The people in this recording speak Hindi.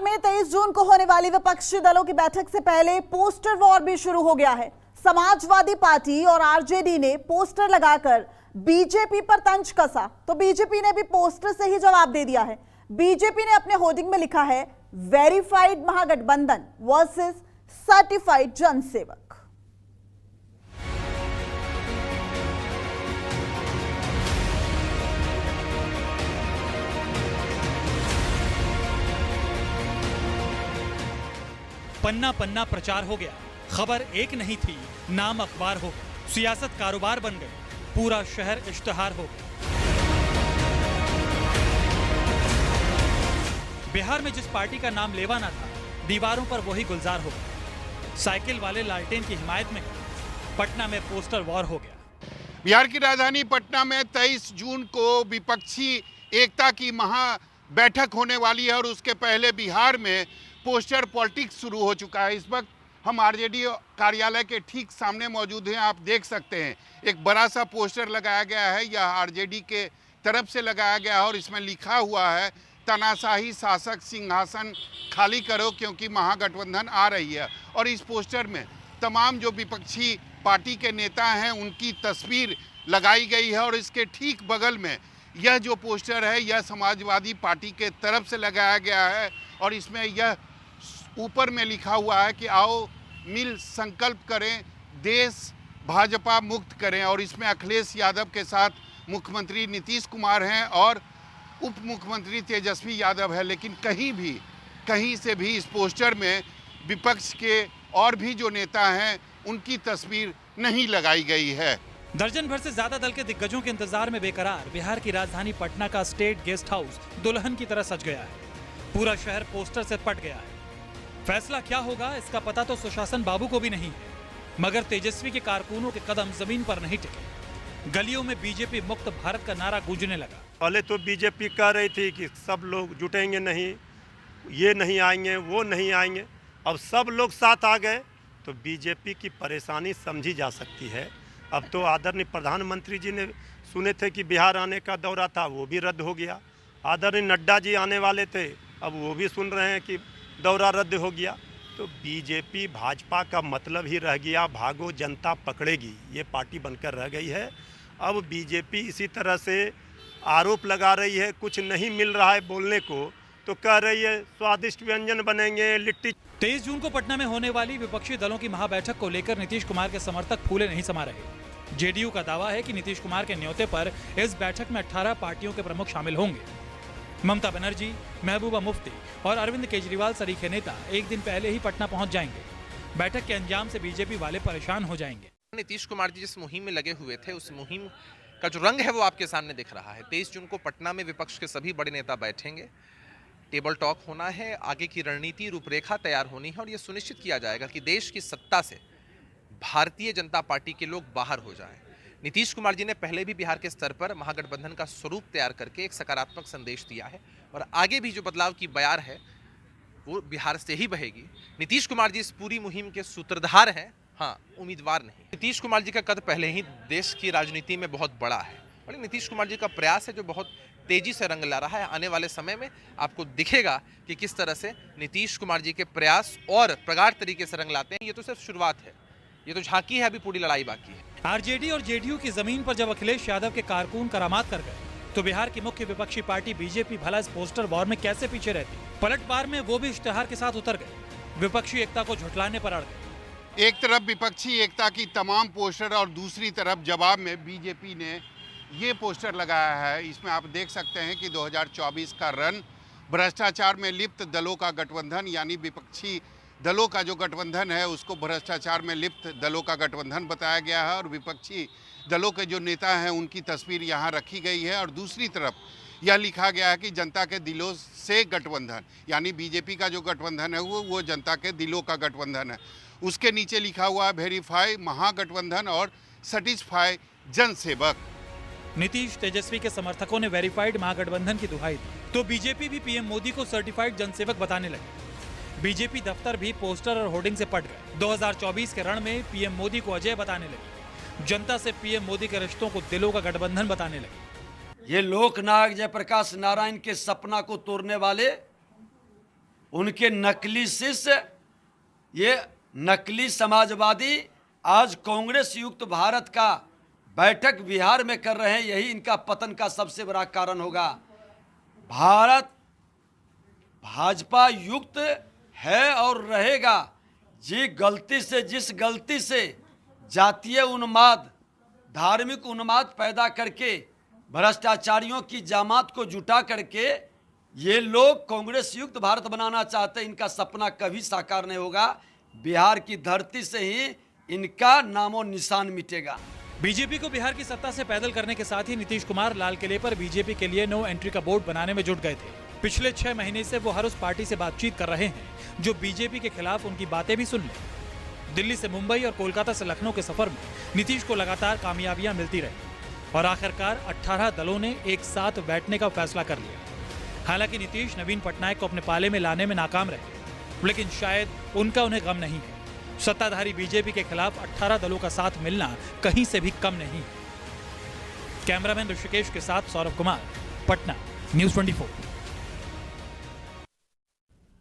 में 23 जून को होने वाली विपक्षी दलों की बैठक से पहले पोस्टर वॉर भी शुरू हो गया है। समाजवादी पार्टी और आरजेडी ने पोस्टर लगाकर बीजेपी पर तंज कसा, तो बीजेपी ने भी पोस्टर से ही जवाब दे दिया है। बीजेपी ने अपने होर्डिंग में लिखा है, वेरीफाइड महागठबंधन वर्सेस सर्टिफाइड जनसेवक। पन्ना पन्ना प्रचार हो गया, खबर एक नहीं थी, नाम अखबार हो गया, सियासत कारोबार बन गई, पूरा शहर इश्तिहार हो गया। बिहार में जिस पार्टी का नाम लेवाना था, दीवारों पर वही गुलजार हो गया। साइकिल वाले लालटेन की हिमायत में पटना में पोस्टर वॉर हो गया। बिहार की राजधानी पटना में 23 जून को विपक्षी एकता की महा बैठक होने वाली है और उसके पहले बिहार में पोस्टर पॉलिटिक्स शुरू हो चुका है। इस वक्त हम आरजेडी कार्यालय के ठीक सामने मौजूद हैं। आप देख सकते हैं एक बड़ा सा पोस्टर लगाया गया है, यह आरजेडी के तरफ से लगाया गया है और इसमें लिखा हुआ है, तानाशाही शासक सिंहासन खाली करो क्योंकि महागठबंधन आ रही है। और इस पोस्टर में तमाम जो विपक्षी पार्टी के नेता हैं उनकी तस्वीर लगाई गई है और इसके ठीक बगल में यह जो पोस्टर है यह समाजवादी पार्टी के तरफ से लगाया गया है और इसमें यह ऊपर में लिखा हुआ है कि आओ मिल संकल्प करें, देश भाजपा मुक्त करें। और इसमें अखिलेश यादव के साथ मुख्यमंत्री नीतीश कुमार हैं और उप मुख्यमंत्री तेजस्वी यादव है। लेकिन कहीं से भी इस पोस्टर में विपक्ष के और भी जो नेता हैं उनकी तस्वीर नहीं लगाई गई है। दर्जन भर से ज्यादा दल के दिग्गजों के इंतजार में बेकरार बिहार की राजधानी पटना का स्टेट गेस्ट हाउस दुल्हन की तरह सज गया है। पूरा शहर पोस्टर से पट गया है। फैसला क्या होगा इसका पता तो सुशासन बाबू को भी नहीं है, मगर तेजस्वी के कारकुनों के कदम जमीन पर नहीं टिके। गलियों में बीजेपी मुक्त भारत का नारा गूंजने लगा। पहले तो बीजेपी कह रही थी कि सब लोग जुटेंगे नहीं, ये नहीं आएंगे, वो नहीं आएंगे। अब सब लोग साथ आ गए तो बीजेपी की परेशानी समझी जा सकती है। अब तो आदरणीय प्रधानमंत्री जी ने सुने थे कि बिहार आने का दौरा था, वो भी रद्द हो गया। आदरणीय नड्डा जी आने वाले थे, अब वो भी सुन रहे हैं कि दौरा रद्द हो गया। तो बीजेपी भाजपा का मतलब ही रह गया भागो जनता पकड़ेगी, ये पार्टी बनकर रह गई है। अब बीजेपी इसी तरह से आरोप लगा रही है, कुछ नहीं मिल रहा है बोलने को तो कह रही है स्वादिष्ट व्यंजन बनेंगे, लिट्टी। 23 जून को पटना में होने वाली विपक्षी दलों की महाबैठक को लेकर नीतीश कुमार के समर्थक फूले नहीं समा रहे। जेडीयू का दावा है कि नीतीश कुमार के न्योते पर इस बैठक में 18 पार्टियों के प्रमुख शामिल होंगे। ममता बनर्जी, महबूबा मुफ्ती और अरविंद केजरीवाल सरीखे नेता एक दिन पहले ही पटना पहुंच जाएंगे। बैठक के अंजाम से बीजेपी वाले परेशान हो जाएंगे। नीतीश कुमार जी जिस मुहिम में लगे हुए थे उस मुहिम का जो रंग है वो आपके सामने दिख रहा है। 23 जून को पटना में विपक्ष के सभी बड़े नेता बैठेंगे, टेबल टॉक होना है, आगे की रणनीति रूपरेखा तैयार होनी है और ये सुनिश्चित किया जाएगा कि देश की सत्ता से भारतीय जनता पार्टी के लोग बाहर हो जाएं। नीतीश कुमार जी ने पहले भी बिहार के स्तर पर महागठबंधन का स्वरूप तैयार करके एक सकारात्मक संदेश दिया है और आगे भी जो बदलाव की बयार है वो बिहार से ही बहेगी। नीतीश कुमार जी इस पूरी मुहिम के सूत्रधार हैं, हाँ उम्मीदवार नहीं। नीतीश कुमार जी का कद पहले ही देश की राजनीति में बहुत बड़ा है और नीतीश कुमार जी का प्रयास है जो बहुत तेजी से रंग ला रहा है। आने वाले समय में आपको दिखेगा कि किस तरह से नीतीश कुमार जी के प्रयास और प्रगाढ़ तरीके से रंग लाते हैं। ये तो सिर्फ शुरुआत है, ये तो झांकी है, अभी पूरी लड़ाई बाकी है। आरजेडी और जेडीयू की जमीन पर जब अखिलेश यादव के कारकुन करामात कर गए तो बिहार की मुख्य विपक्षी पार्टी बीजेपी भला इस पोस्टर वॉर में कैसे पीछे रहती। पलटवार में वो भी इश्तिहार के साथ उतर गए, विपक्षी एकता को झुठलाने पर अड़ गए। एक तरफ विपक्षी एकता की तमाम पोस्टर और दूसरी तरफ जवाब में बीजेपी ने ये पोस्टर लगाया है। इसमें आप देख सकते हैं कि 2024 का रन भ्रष्टाचार में लिप्त दलों का गठबंधन, यानी विपक्षी दलों का जो गठबंधन है उसको भ्रष्टाचार में लिप्त दलों का गठबंधन बताया गया है और विपक्षी दलों के जो नेता हैं उनकी तस्वीर यहाँ रखी गई है। और दूसरी तरफ यह लिखा गया है कि जनता के दिलों से गठबंधन, यानी बीजेपी का जो गठबंधन है वो जनता के दिलों का गठबंधन है। उसके नीचे लिखा हुआ है वेरीफाई महागठबंधन और सेटिस्फाई जनसेवक। नीतीश तेजस्वी के समर्थकों ने वेरीफाइड महागठबंधन की दुहाई दी तो बीजेपी भी पीएम मोदी को सर्टिफाइड जनसेवक बताने लगी। बीजेपी दफ्तर भी पोस्टर और होर्डिंग से पट गए। 2024 के रण में पीएम मोदी को अजय बताने लगी। जनता से पीएम मोदी के रिश्तों को दिलों का गठबंधन बताने लगी। ये लोकनायक जयप्रकाश नारायण के सपना को तोड़ने वाले उनके नकली शिष्य, ये नकली समाजवादी आज कांग्रेस युक्त भारत का बैठक बिहार में कर रहे हैं। यही इनका पतन का सबसे बड़ा कारण होगा। भारत भाजपा युक्त है और रहेगा। जिस गलती से जातीय उन्माद, धार्मिक उन्माद पैदा करके भ्रष्टाचारियों की जमात को जुटा करके ये लोग कांग्रेस युक्त भारत बनाना चाहते हैं, इनका सपना कभी साकार नहीं होगा। बिहार की धरती से ही इनका नामो निशान मिटेगा। बीजेपी को बिहार की सत्ता से पैदल करने के साथ ही नीतीश कुमार लाल किले पर बीजेपी के लिए नो एंट्री का बोर्ड बनाने में जुट गए थे। पिछले 6 महीने से वो हर उस पार्टी से बातचीत कर रहे हैं जो बीजेपी के खिलाफ उनकी बातें भी सुन ले। दिल्ली से मुंबई और कोलकाता से लखनऊ के सफर में नीतीश को लगातार कामयाबियां मिलती रही और आखिरकार 18 दलों ने एक साथ बैठने का फैसला कर लिया। हालांकि नीतीश नवीन पटनायक को अपने पाले में लाने में नाकाम रहे, लेकिन शायद उनका उन्हें गम नहीं है। सत्ताधारी बीजेपी के खिलाफ 18 दलों का साथ मिलना कहीं से भी कम नहीं है। कैमरामैन ऋषिकेश के साथ सौरभ कुमार, पटना, न्यूज़ 24।